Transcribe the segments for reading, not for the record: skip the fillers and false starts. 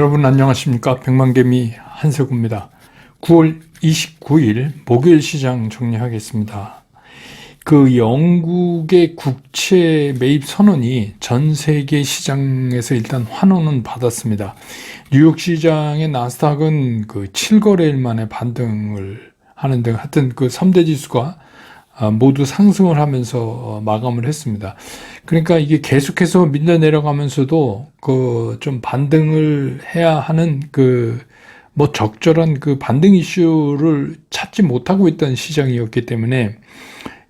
여러분 안녕하십니까? 백만개미 한세구입니다. 9월 29일 목요일 시장 정리하겠습니다. 영국의 국채 매입 선언이 전 세계 시장에서 일단 환호는 받았습니다. 뉴욕 시장의 나스닥은 7거래일 만에 반등을 하는 등 하여튼 3대 지수가 모두 상승을 하면서 마감을 했습니다. 그러니까 이게 계속해서 밀려 내려가면서도 좀 반등을 해야 하는 적절한 반등 이슈를 찾지 못하고 있던 시장이었기 때문에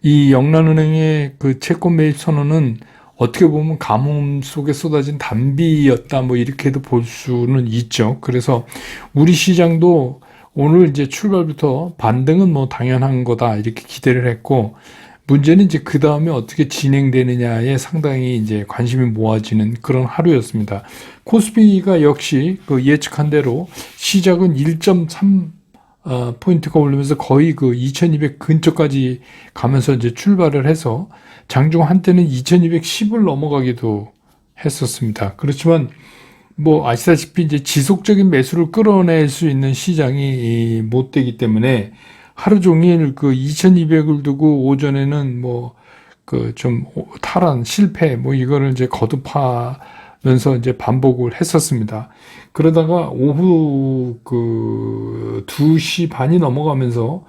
이 영란은행의 채권 매입 선언은 어떻게 보면 가뭄 속에 쏟아진 단비였다 이렇게도 볼 수는 있죠. 그래서 우리 시장도 오늘 이제 출발부터 반등은 당연한 거다 이렇게 기대를 했고, 문제는 이제 그 다음에 어떻게 진행되느냐에 상당히 이제 관심이 모아지는 그런 하루였습니다. 코스피가 역시 예측한 대로 시작은 1.3 포인트가 오르면서 거의 2200 근처까지 가면서 이제 출발을 해서 장중 한때는 2210을 넘어가기도 했었습니다. 그렇지만 아시다시피 이제 지속적인 매수를 끌어낼 수 있는 시장이 못 되기 때문에 하루 종일 2200을 두고 오전에는 좀 탈환, 실패, 이거를 이제 거듭하면서 이제 반복을 했었습니다. 그러다가 오후 2시 반이 넘어가면서,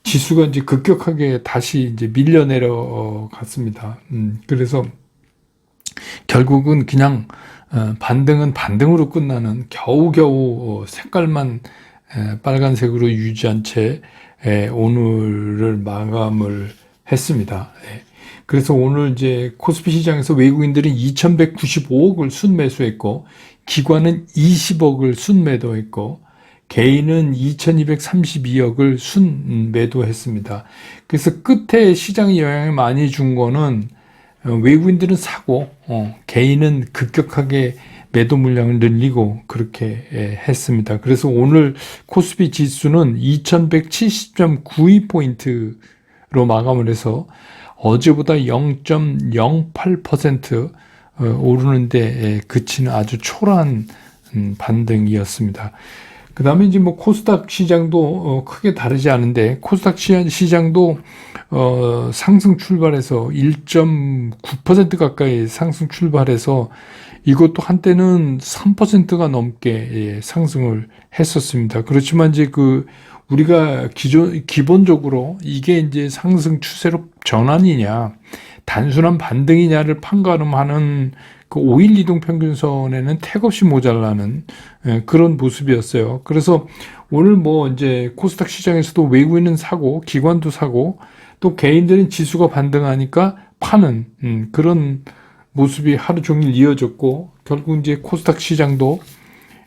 지수가 이제 급격하게 다시 이제 밀려 내려갔습니다. 그래서 결국은 그냥 반등은 반등으로 끝나는 겨우겨우 색깔만 빨간색으로 유지한 채 오늘을 마감을 했습니다. 그래서 오늘 이제 코스피 시장에서 외국인들은 2195억을 순매수했고, 기관은 20억을 순매도했고, 개인은 2232억을 순매도했습니다. 그래서 끝에 시장에 영향을 많이 준 거는 외국인들은 사고 개인은 급격하게 매도 물량을 늘리고 그렇게 했습니다. 그래서 오늘 코스피 지수는 2170.92포인트로 마감을 해서 어제보다 0.08% 오르는데 그치는 아주 초라한 반등이었습니다. 그 다음에 이제 코스닥 시장도 크게 다르지 않은데, 코스닥 시장도 상승 출발해서 1.9% 가까이 상승 출발해서 이것도 한때는 3%가 넘게 상승을 했었습니다. 그렇지만 이제 우리가 기본적으로 이게 이제 상승 추세로 전환이냐 단순한 반등이냐를 판가름하는 5일 이동평균선에는 택없이 모자라는 그런 모습이었어요. 그래서 오늘 이제 코스닥 시장에서도 외국인은 사고 기관도 사고 또 개인들은 지수가 반등하니까 파는 그런 모습이 하루 종일 이어졌고, 결국 이제 코스닥 시장도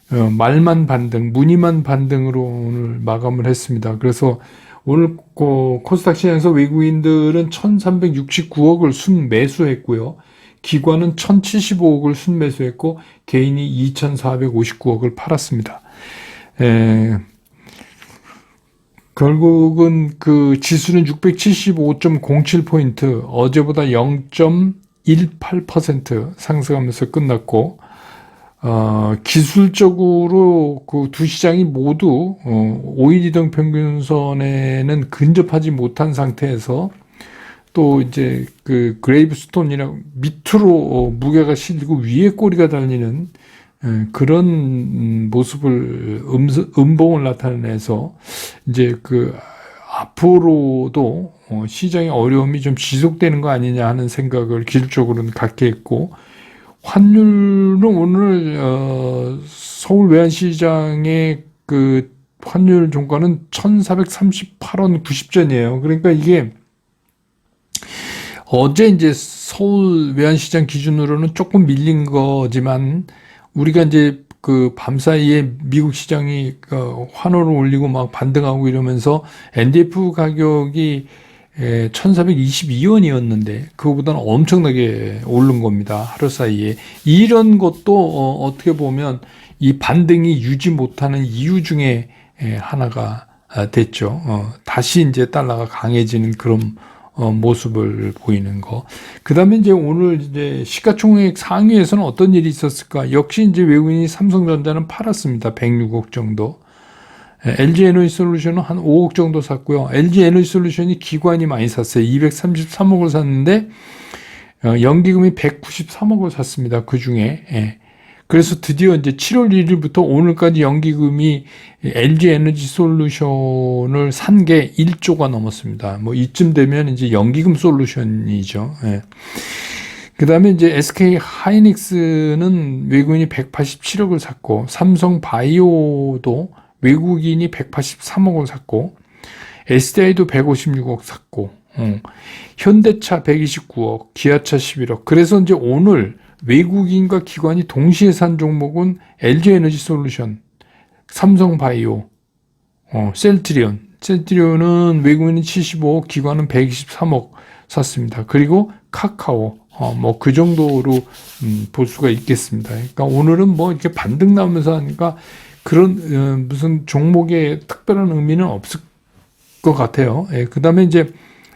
말만 반등, 무늬만 반등으로 오늘 마감을 했습니다. 그래서 오늘 코스닥 시장에서 외국인들은 1369억을 순매수했고요. 기관은 1075억을 순매수했고, 개인이 2459억을 팔았습니다. 결국은 지수는 675.07포인트, 어제보다 0.18% 상승하면서 끝났고, 기술적으로 두 시장이 모두 5일 이동 평균선에는 근접하지 못한 상태에서 또 이제 그레이브스톤이랑 밑으로 무게가 실리고 위에 꼬리가 달리는 그런 모습을 음봉을 나타내서 이제 앞으로도 시장의 어려움이 좀 지속되는 거 아니냐 하는 생각을 기술적으로는 갖게 했고, 환율은 오늘 서울 외환시장의 환율 종가는 1438원 90전이에요. 그러니까 이게 어제 이제 서울 외환시장 기준으로는 조금 밀린 거지만, 우리가 이제 밤사이에 미국 시장이 환호를 올리고 막 반등하고 이러면서 NDF 가격이 1422원이었는데 그거보다는 엄청나게 오른 겁니다. 하루 사이에. 이런 것도 어떻게 보면 이 반등이 유지 못하는 이유 중에 하나가 됐죠. 다시 이제 달러가 강해지는 그런 모습을 보이는 거. 그 다음에 이제 오늘 이제 시가총액 상위에서는 어떤 일이 있었을까? 역시 이제 외국인이 삼성전자는 팔았습니다. 106억 정도. LG에너지솔루션은 한 5억 정도 샀고요. LG에너지솔루션이 기관이 많이 샀어요. 233억을 샀는데 연기금이 193억을 샀습니다. 그 중에. 예. 그래서 드디어 이제 7월 1일부터 오늘까지 연기금이 LG에너지솔루션을 산 게 1조가 넘었습니다. 뭐 이쯤 되면 이제 연기금 솔루션이죠. 예. 그 다음에 이제 SK 하이닉스는 외국인이 187억을 샀고, 삼성 바이오도 외국인이 183억을 샀고, SDI도 156억 샀고, 현대차 129억, 기아차 11억. 그래서 이제 오늘 외국인과 기관이 동시에 산 종목은 LG에너지솔루션, 삼성바이오, 셀트리온. 셀트리온은 외국인이 75억, 기관은 123억 샀습니다. 그리고 카카오, 뭐 그 정도로 볼 수가 있겠습니다. 그러니까 오늘은 뭐 이렇게 반등 나오면서 하니까 그런 무슨 종목에 특별한 의미는 없을 것 같아요. 예, 그 다음에 이제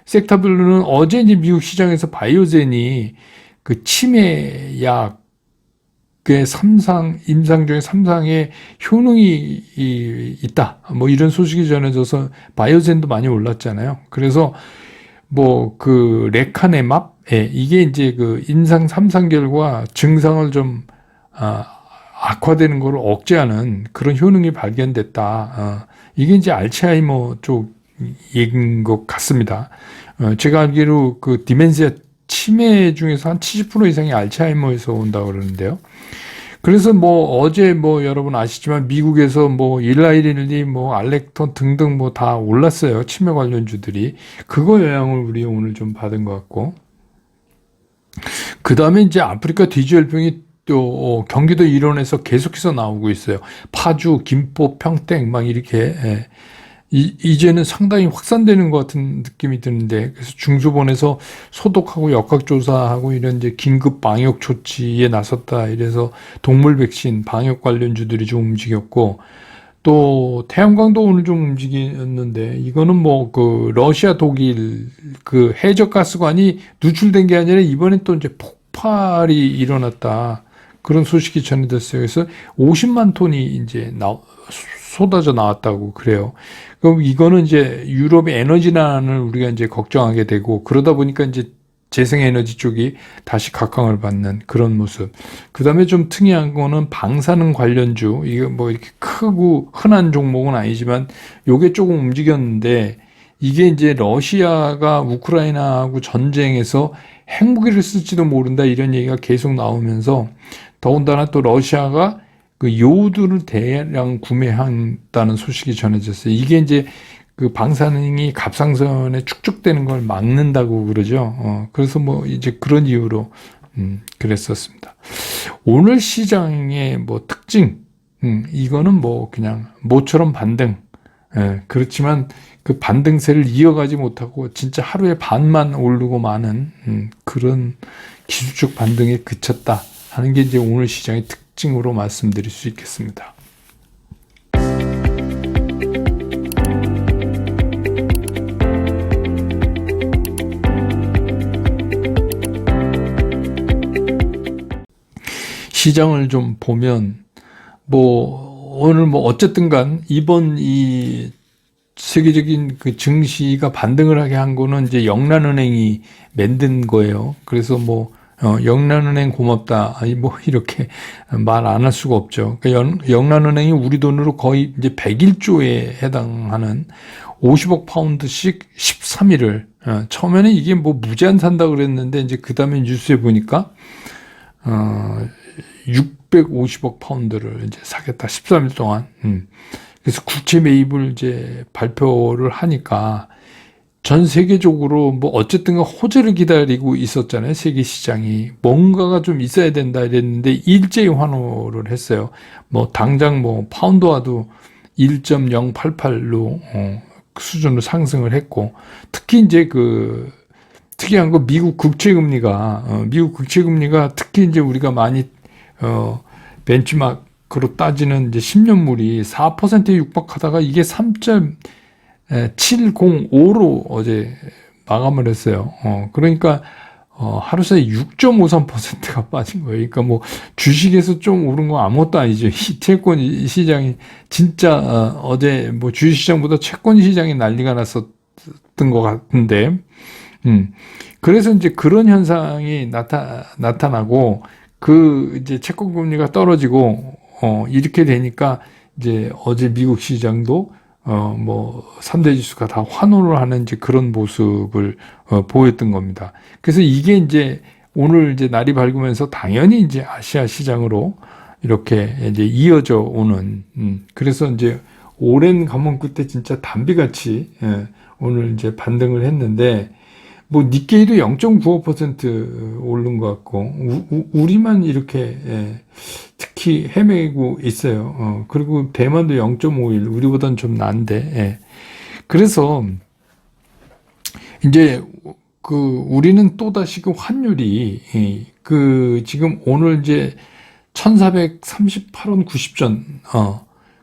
섹터별로는 어제 이제 미국 시장에서 바이오젠이 그 치매약의 임상 중에 3상의 효능이 있다. 뭐 이런 소식이 전해져서 바이오젠도 많이 올랐잖아요. 그래서 뭐 그 레카네맙, 이게 이제 그 임상 3상 결과 증상을 좀 악화되는 걸 억제하는 그런 효능이 발견됐다. 이게 이제 알츠하이머 쪽인 것 같습니다. 제가 알기로 그 디멘시아 치매 중에서 한 70% 이상이 알츠하이머에서 온다고 그러는데요. 그래서 뭐 어제 뭐 여러분 아시지만 미국에서 뭐 일라이릴리 뭐 알렉톤 등등 뭐 다 올랐어요. 치매 관련주들이. 그거 영향을 우리 오늘 좀 받은 것 같고. 그 다음에 이제 아프리카 뒤지혈병이 또 경기도 일원에서 계속해서 나오고 있어요. 파주, 김포, 평택 막 이렇게 이제는 상당히 확산되는 것 같은 느낌이 드는데, 그래서 중수본에서 소독하고 역학조사하고 이런 이제 긴급 방역 조치에 나섰다. 이래서 동물 백신 방역 관련주들이 좀 움직였고, 또 태양광도 오늘 좀 움직였는데, 이거는 뭐 그 러시아 독일 그 해적가스관이 누출된 게 아니라 이번에 또 이제 폭발이 일어났다. 그런 소식이 전해졌어요. 그래서 50만 톤이 이제 쏟아져 나왔다고 그래요. 그럼 이거는 이제 유럽의 에너지난을 우리가 이제 걱정하게 되고, 그러다 보니까 이제 재생에너지 쪽이 다시 각광을 받는 그런 모습. 그 다음에 좀 특이한 거는 방사능 관련주. 이게 뭐 이렇게 크고 흔한 종목은 아니지만 요게 조금 움직였는데, 이게 이제 러시아가 우크라이나하고 전쟁에서 핵무기를 쓸지도 모른다 이런 얘기가 계속 나오면서, 더군다나 또 러시아가 그 요우드를 대량 구매한다는 소식이 전해졌어요. 이게 이제 그 방사능이 갑상선에 축적되는 걸 막는다고 그러죠. 그래서 뭐 이제 그런 이유로 그랬었습니다. 오늘 시장의 뭐 특징, 이거는 뭐 그냥 모처럼 반등. 그렇지만 그 반등세를 이어가지 못하고 진짜 하루에 반만 오르고 마는 그런 기술적 반등에 그쳤다 하는 게 이제 오늘 시장의 특징으로 말씀드릴 수 있겠습니다. 시장을 좀 보면 뭐 오늘 뭐 어쨌든 간 이번 이 세계적인 그 증시가 반등을 하게 한 거는 이제 영란은행이 만든 거예요. 그래서 뭐 영란은행 고맙다. 아니 뭐 이렇게 말 안 할 수가 없죠. 그러니까 영란은행이 우리 돈으로 거의 이제 101조에 해당하는 50억 파운드씩 13일을 처음에는 이게 뭐 무제한 산다 그랬는데 이제 그 다음에 뉴스에 보니까 650억 파운드를 이제 사겠다. 13일 동안. 그래서 국채 매입을 이제 발표를 하니까 전 세계적으로 뭐 어쨌든 호재를 기다리고 있었잖아요. 세계 시장이. 뭔가가 좀 있어야 된다 이랬는데 일제히 환호를 했어요. 뭐 당장 뭐 파운드화도 1.088로 수준으로 상승을 했고, 특히 이제 그 특이한 거 미국 국채 금리가 특히 이제 우리가 많이 벤치마크로 따지는 이제 10년물이 4%에 육박하다가 이게 3.705로 어제 마감을 했어요. 그러니까 하루 사이 6.53%가 빠진 거예요. 그러니까 뭐 주식에서 좀 오른 건 아무것도 아니죠. 이 채권 시장이 진짜 어제 뭐 주식 시장보다 채권 시장이 난리가 났었던 것 같은데, 그래서 이제 그런 현상이 나타나고 그 이제 채권 금리가 떨어지고 이렇게 되니까 이제 어제 미국 시장도 뭐 3대 지수가 다 환호를 하는 이제 그런 모습을 보였던 겁니다. 그래서 이게 이제 오늘 이제 날이 밝으면서 당연히 이제 아시아 시장으로 이렇게 이제 이어져 오는, 그래서 이제 오랜 가뭄 끝에 진짜 담비같이 오늘 이제 반등을 했는데, 뭐 니케이도 0.95% 오른 것 같고 우리만 이렇게 특히 헤매고 있어요. 그리고 대만도 0.51, 우리보다는 좀 난데, 그래서 이제 그 우리는 또 다시 그 환율이 그 지금 오늘 이제 1438원 90전,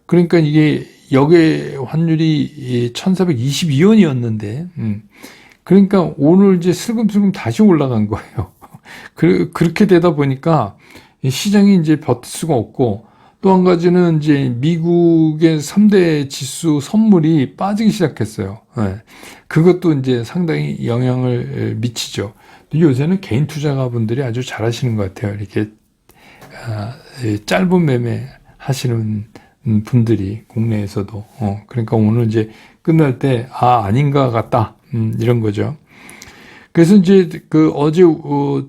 그러니까 이게 역의 환율이 1422원이었는데, 그러니까 오늘 이제 슬금슬금 다시 올라간 거예요. 그렇게 되다 보니까 시장이 이제 버틸 수가 없고, 또 한 가지는 이제 미국의 3대 지수 선물이 빠지기 시작했어요. 그것도 이제 상당히 영향을 미치죠. 요새는 개인 투자가분들이 아주 잘하시는 것 같아요. 이렇게 짧은 매매 하시는 분들이 국내에서도. 그러니까 오늘 이제 끝날 때 아닌가 같다. 이런 거죠. 그래서 이제 그 어제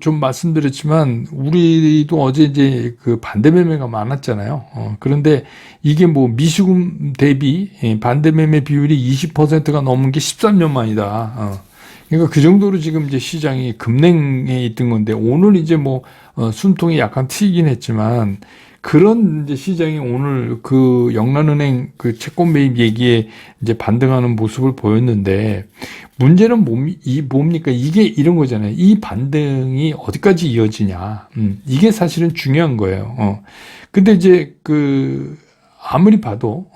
좀 말씀드렸지만 우리도 어제 이제 그 반대 매매가 많았잖아요. 그런데 이게 뭐 미시금 대비 반대 매매 비율이 20%가 넘은 게 13년 만이다. 그러니까 그 정도로 지금 이제 시장이 급냉에 있던 건데, 오늘 이제 뭐 숨통이 약간 트이긴 했지만, 그런 이제 시장이 오늘 그 영란은행 그 채권 매입 얘기에 이제 반등하는 모습을 보였는데, 문제는 뭡니까? 이게 이런 거잖아요. 이 반등이 어디까지 이어지냐. 이게 사실은 중요한 거예요. 근데 이제 그 아무리 봐도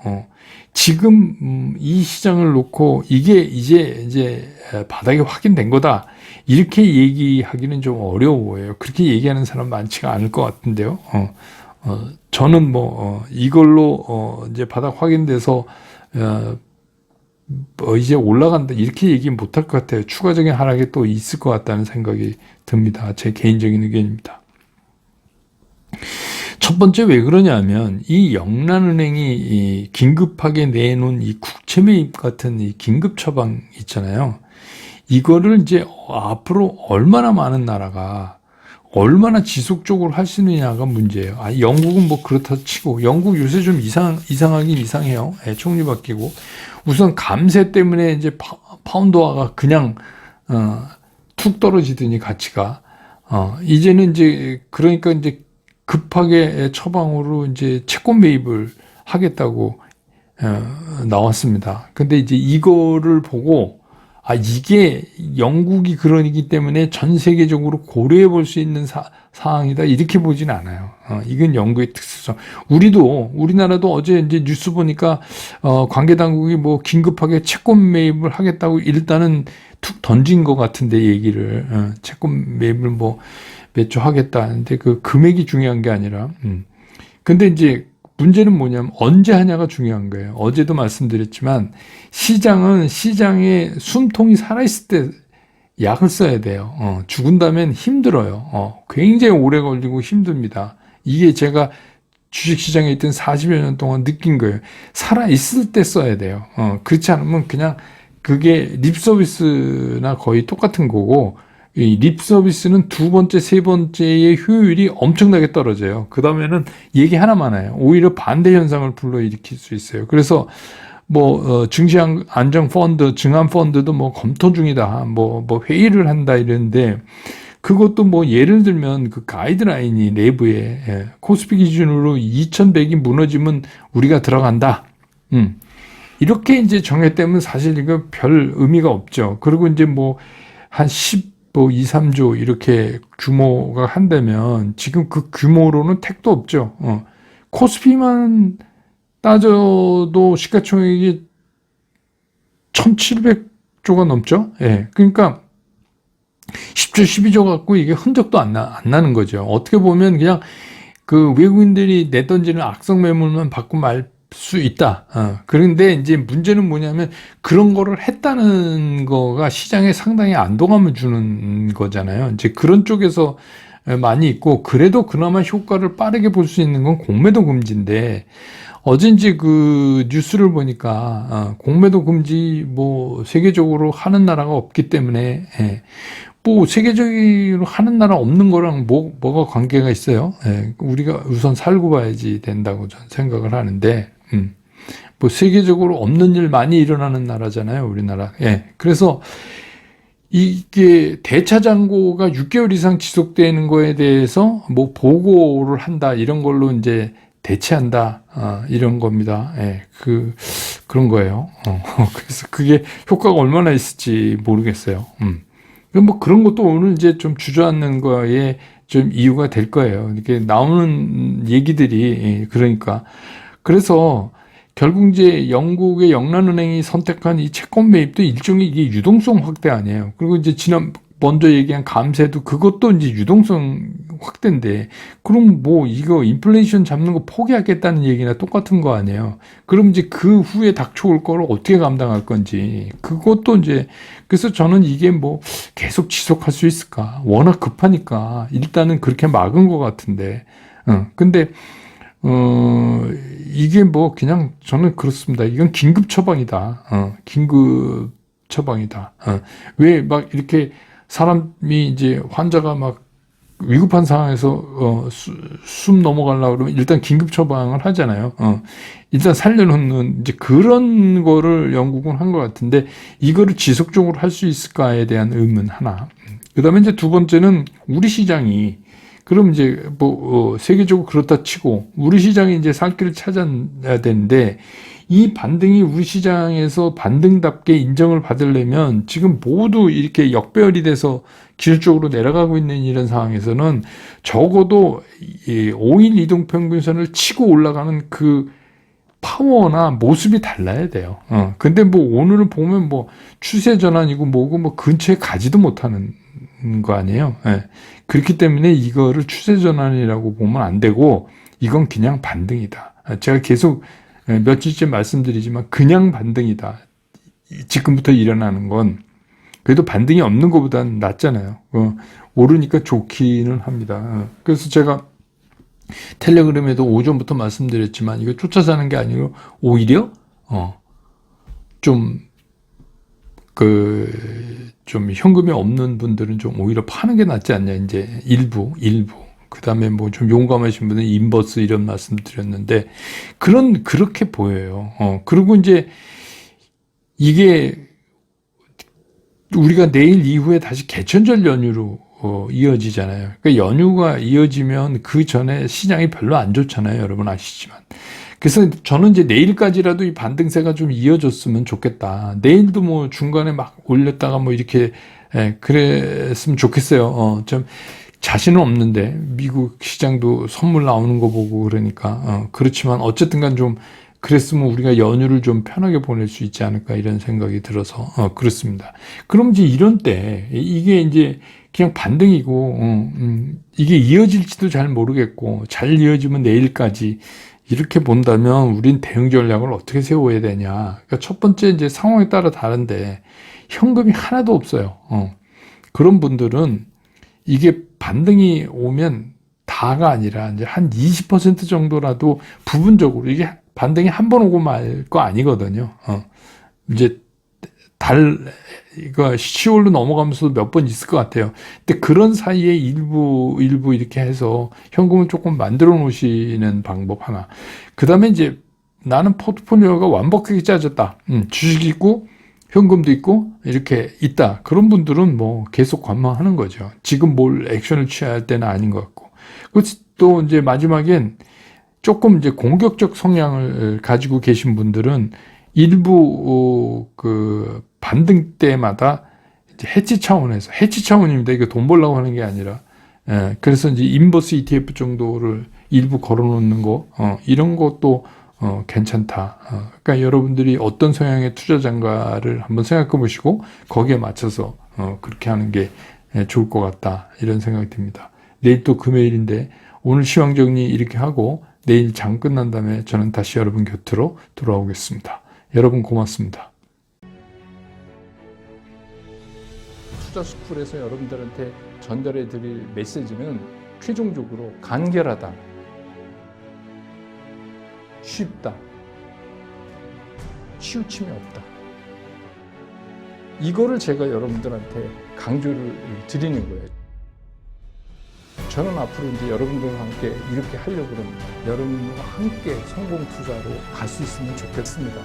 지금 이 시장을 놓고 이게 이제 바닥이 확인된 거다, 이렇게 얘기하기는 좀 어려워요. 그렇게 얘기하는 사람 많지가 않을 것 같은데요. 저는 뭐 이걸로 이제 바닥 확인돼서 이제 올라간다, 이렇게 얘기 못할 것 같아요. 추가적인 하락이 또 있을 것 같다는 생각이 듭니다. 제 개인적인 의견입니다. 첫 번째 왜 그러냐면, 이 영란은행이 긴급하게 내놓은 이 국채 매입 같은 이 긴급 처방 있잖아요. 이거를 이제 앞으로 얼마나 많은 나라가 얼마나 지속적으로 할 수 있느냐가 문제예요. 영국은 뭐 그렇다 치고, 영국 요새 좀 이상하긴 이상해요. 총리 바뀌고. 우선 감세 때문에 이제 파운드화가 그냥 툭 떨어지더니 가치가 이제는 이제 그러니까 이제 급하게 처방으로 이제 채권 매입을 하겠다고 나왔습니다. 근데 이제 이거를 보고 이게 영국이 그러기 때문에 전 세계적으로 고려해 볼 수 있는 사항이다, 이렇게 보진 않아요. 이건 영국의 특수성. 우리나라도 어제 이제 뉴스 보니까 관계 당국이 뭐 긴급하게 채권 매입을 하겠다고 일단은 툭 던진 것 같은데, 얘기를 채권 매입을 뭐 몇 조 하겠다 하는데, 그 금액이 중요한 게 아니라, 근데 이제 문제는 뭐냐면 언제 하냐가 중요한 거예요. 어제도 말씀드렸지만 시장은 시장에 숨통이 살아있을 때 약을 써야 돼요. 죽은 다음엔 힘들어요. 굉장히 오래 걸리고 힘듭니다. 이게 제가 주식시장에 있던 40여 년 동안 느낀 거예요. 살아있을 때 써야 돼요. 그렇지 않으면 그냥 그게 립서비스나 거의 똑같은 거고, 이 립서비스는 두 번째, 세 번째의 효율이 엄청나게 떨어져요. 그 다음에는 얘기 하나만 해요. 오히려 반대 현상을 불러일으킬 수 있어요. 그래서 뭐 증시안정펀드, 증안펀드도 뭐 검토 중이다, 뭐 회의를 한다 이랬는데, 그것도 뭐 예를 들면 그 가이드라인이 내부에 코스피 기준으로 2100이 무너지면 우리가 들어간다. 이렇게 이제 정했다면 사실 이거 별 의미가 없죠. 그리고 이제 뭐 한 2, 3조 이렇게 규모가 한다면 지금 그 규모로는 택도 없죠. 코스피만 따져도 시가총액이 1700 조가 넘죠? 예. 그러니까 10조, 12조 갖고 이게 흔적도 안 나는 거죠. 어떻게 보면 그냥 그 외국인들이 내던지는 악성 매물만 받고 말 수 있다. 그런데 이제 문제는 뭐냐면 그런 거를 했다는 거가 시장에 상당히 안도감을 주는 거잖아요. 이제 그런 쪽에서 많이 있고, 그래도 그나마 효과를 빠르게 볼 수 있는 건 공매도 금지인데, 어젠지 그 뉴스를 보니까 공매도 금지 뭐 세계적으로 하는 나라가 없기 때문에, 예, 뭐 세계적으로 하는 나라 없는 거랑 뭐가 관계가 있어요? 예, 우리가 우선 살고 봐야지 된다고 저는 생각을 하는데, 뭐 세계적으로 없는 일 많이 일어나는 나라잖아요, 우리나라. 예, 그래서 이게 대차 잔고가 6개월 이상 지속되는 거에 대해서 뭐 보고를 한다, 이런 걸로 이제 대체한다, 이런 겁니다. 예, 그런 거예요. 그래서 그게 효과가 얼마나 있을지 모르겠어요. 뭐 그런 것도 오늘 이제 좀 주저앉는 거에 좀 이유가 될 거예요. 이렇게 나오는 얘기들이, 그러니까. 그래서 결국 이제 영국의 영란은행이 선택한 이 채권 매입도 일종의 이게 유동성 확대 아니에요. 그리고 이제 먼저 얘기한 감세도 그것도 이제 유동성 확대인데, 그럼 뭐 이거 인플레이션 잡는 거 포기하겠다는 얘기나 똑같은 거 아니에요. 그럼 이제 그 후에 닥쳐올 거를 어떻게 감당할 건지, 그것도 이제, 그래서 저는 이게 뭐 계속 지속할 수 있을까? 워낙 급하니까 일단은 그렇게 막은 것 같은데, 근데 이게 뭐 그냥 저는 그렇습니다. 이건 긴급 처방이다. 긴급 처방이다. 왜 막 이렇게 사람이 이제 환자가 막 위급한 상황에서 숨 넘어가려고 그러면 일단 긴급 처방을 하잖아요. 일단 살려놓는 이제 그런 거를 영국은 한 것 같은데, 이거를 지속적으로 할 수 있을까에 대한 의문 하나. 그다음에 이제 두 번째는 우리 시장이, 그럼 이제 뭐 세계적으로 그렇다 치고 우리 시장이 이제 살 길을 찾아야 되는데, 이 반등이 우리 시장에서 반등답게 인정을 받으려면 지금 모두 이렇게 역배열이 돼서 기술적으로 내려가고 있는 이런 상황에서는 적어도 5일 이동평균선을 치고 올라가는 그 파워나 모습이 달라야 돼요. 근데 뭐 오늘은 보면 뭐 추세 전환이고 뭐고 뭐 근처에 가지도 못하는 거 아니에요. 예. 그렇기 때문에 이거를 추세 전환이라고 보면 안 되고, 이건 그냥 반등이다. 제가 계속 며칠째 말씀드리지만 그냥 반등이다. 지금부터 일어나는 건 그래도 반등이 없는 것보다는 낫잖아요. 오르니까 좋기는 합니다. 그래서 제가 텔레그램에도 오전부터 말씀드렸지만, 이거 쫓아 사는 게 아니고 오히려 좀 현금이 없는 분들은 좀 오히려 파는 게 낫지 않냐, 이제 일부. 그 다음에 뭐 좀 용감하신 분은 인버스 이런 말씀 드렸는데, 그렇게 보여요. 그리고 이제 이게 우리가 내일 이후에 다시 개천절 연휴로 이어지잖아요. 그러니까 연휴가 이어지면 그 전에 시장이 별로 안 좋잖아요. 여러분 아시지만. 그래서 저는 이제 내일까지라도 이 반등세가 좀 이어졌으면 좋겠다. 내일도 뭐 중간에 막 올렸다가 뭐 이렇게, 그랬으면 좋겠어요. 좀 자신은 없는데, 미국 시장도 선물 나오는 거 보고 그러니까, 그렇지만 어쨌든 간 좀 그랬으면 우리가 연휴를 좀 편하게 보낼 수 있지 않을까, 이런 생각이 들어서, 그렇습니다. 그럼 이제 이런 때, 이게 이제 그냥 반등이고, 이게 이어질지도 잘 모르겠고, 잘 이어지면 내일까지, 이렇게 본다면 우린 대응 전략을 어떻게 세워야 되냐. 그러니까 첫 번째 이제 상황에 따라 다른데, 현금이 하나도 없어요. 그런 분들은 이게 반등이 오면 다가 아니라 이제 한 20% 정도라도 부분적으로, 이게 반등이 한 번 오고 말 거 아니거든요. 이제 이거 10월로 넘어가면서도 몇 번 있을 것 같아요. 근데 그런 사이에 일부 이렇게 해서 현금을 조금 만들어 놓으시는 방법 하나. 그 다음에 이제 나는 포트폴리오가 완벽하게 짜졌다. 주식이 있고 현금도 있고 이렇게 있다. 그런 분들은 뭐 계속 관망하는 거죠. 지금 뭘 액션을 취해야 할 때는 아닌 것 같고. 또 이제 마지막엔 조금 이제 공격적 성향을 가지고 계신 분들은 일부 그 반등 때마다 이제 해치 차원입니다. 이거 돈 벌려고 하는 게 아니라, 그래서 이제 인버스 ETF 정도를 일부 걸어놓는 거, 이런 것도 괜찮다. 그러니까 여러분들이 어떤 성향의 투자자인가를 한번 생각해 보시고 거기에 맞춰서 그렇게 하는 게 좋을 것 같다. 이런 생각이 듭니다. 내일 또 금요일인데 오늘 시황 정리 이렇게 하고 내일 장 끝난 다음에 저는 다시 여러분 곁으로 돌아오겠습니다. 여러분 고맙습니다. 투자스쿨에서 여러분들한테 전달해 드릴 메시지는 최종적으로 간결하다, 쉽다, 치우침이 없다. 이거를 제가 여러분들한테 강조를 드리는 거예요. 저는 앞으로 이제 여러분들과 함께 이렇게 하려고 합니다. 여러분과 함께 성공 투자로 갈 수 있으면 좋겠습니다.